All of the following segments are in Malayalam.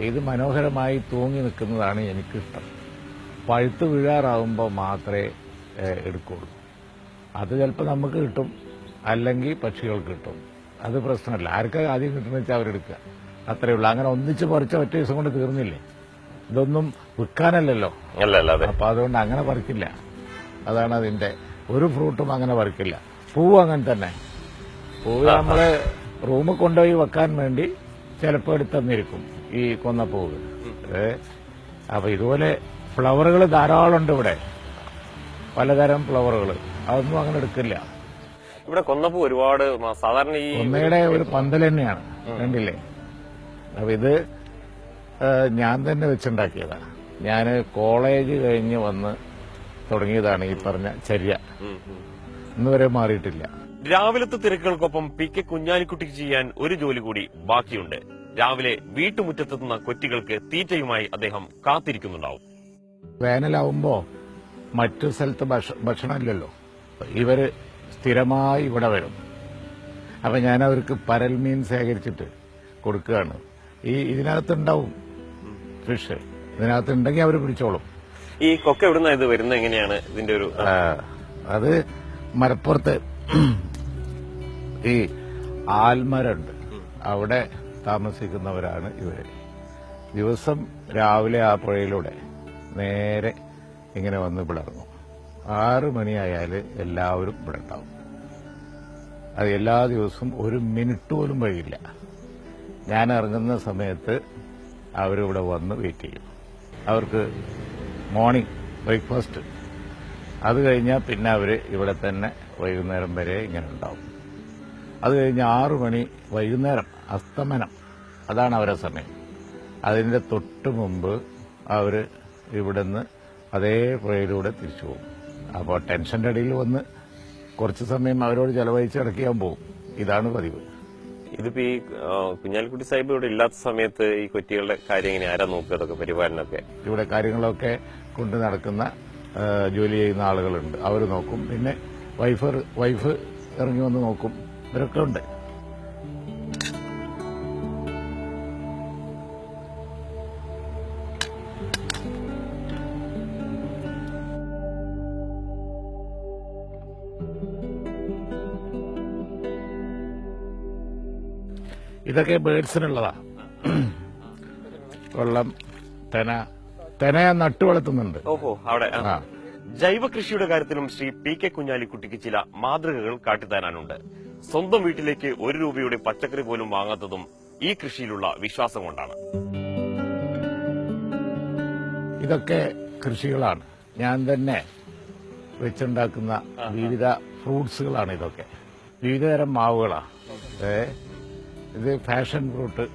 ഇത് മനോഹരമായി തൂങ്ങി നിൽക്കുന്നതാണ് എനിക്കിഷ്ടം. പഴുത്ത് വീഴാറാവുമ്പോൾ മാത്രമേ എടുക്കുള്ളൂ. അത് ചിലപ്പോൾ നമുക്ക് കിട്ടും, അല്ലെങ്കിൽ പക്ഷികൾക്ക് കിട്ടും. അത് പ്രശ്നമല്ല. ആർക്കാ ആദ്യം കിട്ടുന്ന വെച്ചാൽ അവരെടുക്കുക, അത്രയേ ഉള്ളൂ. അങ്ങനെ ഒന്നിച്ച് പറിച്ച ഒറ്റ ദിവസം കൊണ്ട് തീർന്നില്ലേ? ഇതൊന്നും വിൽക്കാനല്ലല്ലോ. അപ്പൊ അതുകൊണ്ട് അങ്ങനെ പറിക്കില്ല. അതാണ് അതിന്റെ ഒരു ഫ്രൂട്ടും അങ്ങനെ പറിക്കില്ല. പൂവ് അങ്ങനെ തന്നെ. പൂവ് നമ്മള് റൂമിൽ കൊണ്ടുപോയി വെക്കാൻ വേണ്ടി ചിലപ്പോൾ എടുത്തന്നിരിക്കും ഈ കൊന്നപ്പൂവ്. അപ്പൊ ഇതുപോലെ ഫ്ലവറുകൾ ധാരാളം ഉണ്ട് ഇവിടെ, പലതരം ഫ്ലവറുകൾ. അതൊന്നും അങ്ങനെ എടുക്കില്ല. ഇവിടെ കൊന്നപ്പൂ ഒരുപാട് സാധാരണ ഈ കൊന്നയുടെ ഒരു പന്തൽ തന്നെയാണ്, കണ്ടില്ലേ? അപ്പൊ ഇത് ഞാൻ തന്നെ വെച്ചുണ്ടാക്കിയതാ. ഞാൻ കോളേജ് കഴിഞ്ഞ് വന്ന് തുടങ്ങിയതാണ് ഈ പറഞ്ഞ ചര്യ. ഇന്നുവരെ മാറിയിട്ടില്ല. രാവിലത്തെ തിരക്കുകൾക്കൊപ്പം പി കെ കുഞ്ഞാലിക്കുട്ടിക്ക് ചെയ്യാൻ ഒരു ജോലി കൂടി ബാക്കിയുണ്ട്. രാവിലെ വീട്ടുമുറ്റത്തെത്തുന്ന കൊറ്റികൾക്ക് തീറ്റയുമായി അദ്ദേഹം കാത്തിരിക്കുന്നുണ്ടാവും. വേനലാവുമ്പോ മറ്റു സ്ഥലത്ത് ഭക്ഷണമില്ലല്ലോ. ഇവര് സ്ഥിരമായി ഇവിടെ വരും. അപ്പൊ ഞാൻ അവർക്ക് പരൽമീൻ ശേഖരിച്ചിട്ട് കൊടുക്കുകയാണ്. ഇതിനകത്തുണ്ടാവും ഫിഷ്. ഇതിനകത്തുണ്ടെങ്കിൽ അവർ പിടിച്ചോളും. ഈ കൊക്ക എവിടുന്ന ഇത് വരുന്നത്? എങ്ങനെയാണ് ഇതിന്റെ ഒരു അത് മലപ്പുറത്ത് ഈ ആൽമരമുണ്ട്, അവിടെ താമസിക്കുന്നവരാണ് ഇവര്. ദിവസം രാവിലെ ആ പുഴയിലൂടെ നേരെ ഇങ്ങനെ വന്ന് ഇവിടെ ഇറങ്ങും. 6 മണിയായാൽ എല്ലാവരും ഇവിടെ ഉണ്ടാവും. അത് എല്ലാ ദിവസവും ഒരു മിനിറ്റ് പോലും വൈകില്ല. ഞാൻ ഇറങ്ങുന്ന സമയത്ത് അവരിവിടെ വന്ന് വെയിറ്റ് ചെയ്യും. അവർക്ക് മോർണിംഗ് ബ്രേക്ക്ഫാസ്റ്റ്, അത് കഴിഞ്ഞാൽ പിന്നെ അവർ ഇവിടെ തന്നെ വൈകുന്നേരം വരെ ഇങ്ങനെ ഉണ്ടാവും. അത് കഴിഞ്ഞ് 6 മണി വൈകുന്നേരം അസ്തമനം, അതാണ് അവരുടെ സമയം. അതിന്റെ തൊട്ട് മുമ്പ് അവർ ഇവിടുന്ന് അതേ പുഴയിലൂടെ തിരിച്ചു പോകും. അപ്പോൾ ടെൻഷന്റെ ഇടയിൽ വന്ന് കുറച്ച് സമയം അവരോട് ചെലവഴിച്ച് ഇടയ്ക്കാൻ പോകും. ഇതാണ് പതിവ്. ഇതിപ്പോ ഈ കുഞ്ഞാലിക്കുട്ടി സാഹിബ് ഇവിടെ ഇല്ലാത്ത സമയത്ത് ഈ കൊറ്റികളുടെ കാര്യം എങ്ങനെ ആരാ നോക്കുക? അതൊക്കെ പരിപാലനമൊക്കെ ഇവിടെ കാര്യങ്ങളൊക്കെ കൊണ്ട് നടക്കുന്ന ജോലി ചെയ്യുന്ന ആളുകളുണ്ട്, അവർ നോക്കും. പിന്നെ വൈഫ് ഇറങ്ങി വന്ന് നോക്കും. ഇവരൊക്കെ ഉണ്ട്. ഇതൊക്കെ ബേഡ്സിനുള്ളതാ. വെള്ളം, തെന നട്ടു വളർത്തുന്നുണ്ട്. ഓഹോ, അവിടെ ജൈവ കൃഷിയുടെ കാര്യത്തിലും ശ്രീ പി കെ കുഞ്ഞാലിക്കുട്ടിക്ക് ചില മാതൃകകൾ കാട്ടിത്തരാനുണ്ട്. സ്വന്തം വീട്ടിലേക്ക് 1 രൂപയുടെ പച്ചക്കറി പോലും വാങ്ങാത്തതും ഈ കൃഷിയിലുള്ള വിശ്വാസം കൊണ്ടാണ്. ഇതൊക്കെ കൃഷികളാണ്, ഞാൻ തന്നെ വെച്ചുണ്ടാക്കുന്ന വിവിധ ഫ്രൂട്ട്സുകളാണ് ഇതൊക്കെ. വിവിധതരം മാവുകളാണ്. ഇത് പാഷൻ ഫ്രൂട്ട്,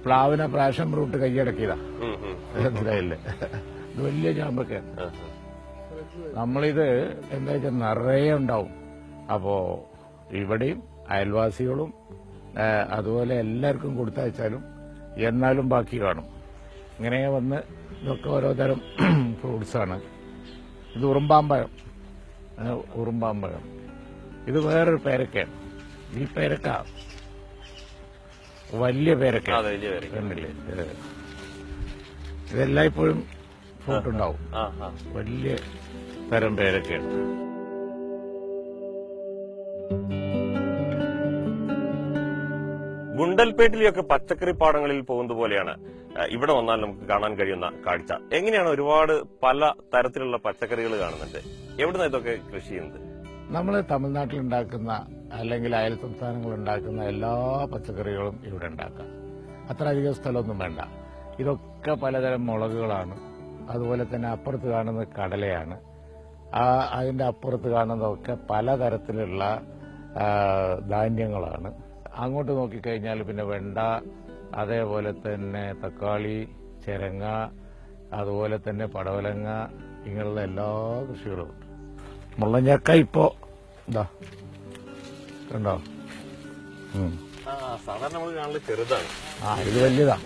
പ്ലാവിനെ പാഷൻ ഫ്രൂട്ട് കൈയടക്കിയതാ. മനസ്സിലായില്ലേ? ഇത് വലിയ ചാമ്പൊക്കെയാണ്. നമ്മളിത് എന്താ വെച്ചാൽ നിറയെ ഉണ്ടാവും. അപ്പോ ഇവിടെയും അയൽവാസികളും അതുപോലെ എല്ലാവർക്കും കൊടുത്തയച്ചാലും എന്നാലും ബാക്കി കാണും. ഇങ്ങനെ വന്ന് ഇതൊക്കെ ഓരോ തരം ഫ്രൂട്ട്സാണ്. ഇത് ഉറുമ്പാമ്പഴം. ഇത് വേറൊരു പേരക്കയാണ്. ഈ പേരക്ക വലിയ പേരക്ക കണ്ടില്ലേ? ഇതെല്ലായ്പ്പോഴും ഫ്രൂട്ട് ഉണ്ടാവും. വലിയ തരം പേരക്കയാണ്. ഗുണ്ടൽപേട്ടിലെയൊക്കെ പച്ചക്കറി പാടങ്ങളിൽ പോകുന്നത് പോലെയാണ് ഇവിടെ വന്നാൽ നമുക്ക് കാണാൻ കഴിയുന്ന കാഴ്ച. എങ്ങനെയാണ് ഒരുപാട് പല തരത്തിലുള്ള പച്ചക്കറികൾ കാണുന്നുണ്ട്. എവിടുന്ന ഇതൊക്കെ കൃഷി ചെയ്യുന്നത്? നമ്മൾ തമിഴ്നാട്ടിലുണ്ടാക്കുന്ന അല്ലെങ്കിൽ അയൽ സംസ്ഥാനങ്ങൾ ഉണ്ടാക്കുന്ന എല്ലാ പച്ചക്കറികളും ഇവിടെ ഉണ്ടാക്കാം. അത്ര അധികം സ്ഥലമൊന്നും വേണ്ട. ഇതൊക്കെ പലതരം മുളകുകളാണ്. അതുപോലെ തന്നെ അപ്പുറത്ത് കാണുന്നത് കടലയാണ്. അതിന്റെ അപ്പുറത്ത് കാണുന്നതൊക്കെ പലതരത്തിലുള്ള ധാന്യങ്ങളാണ്. അങ്ങോട്ട് നോക്കിക്കഴിഞ്ഞാൽ പിന്നെ വെണ്ട, അതേപോലെ തന്നെ തക്കാളി, ചിരങ്ങ, അതുപോലെ തന്നെ പടവലങ്ങ, ഇങ്ങനെയുള്ള എല്ലാ കൃഷികളും ഉണ്ട്. മുള്ളഞ്ഞക്ക ഇപ്പോ ഇതാ കണ്ടോ? സാധാരണ നമ്മൾ കാണുന്നത് ചെറുതാണ്. ഇത് വലിയതാ.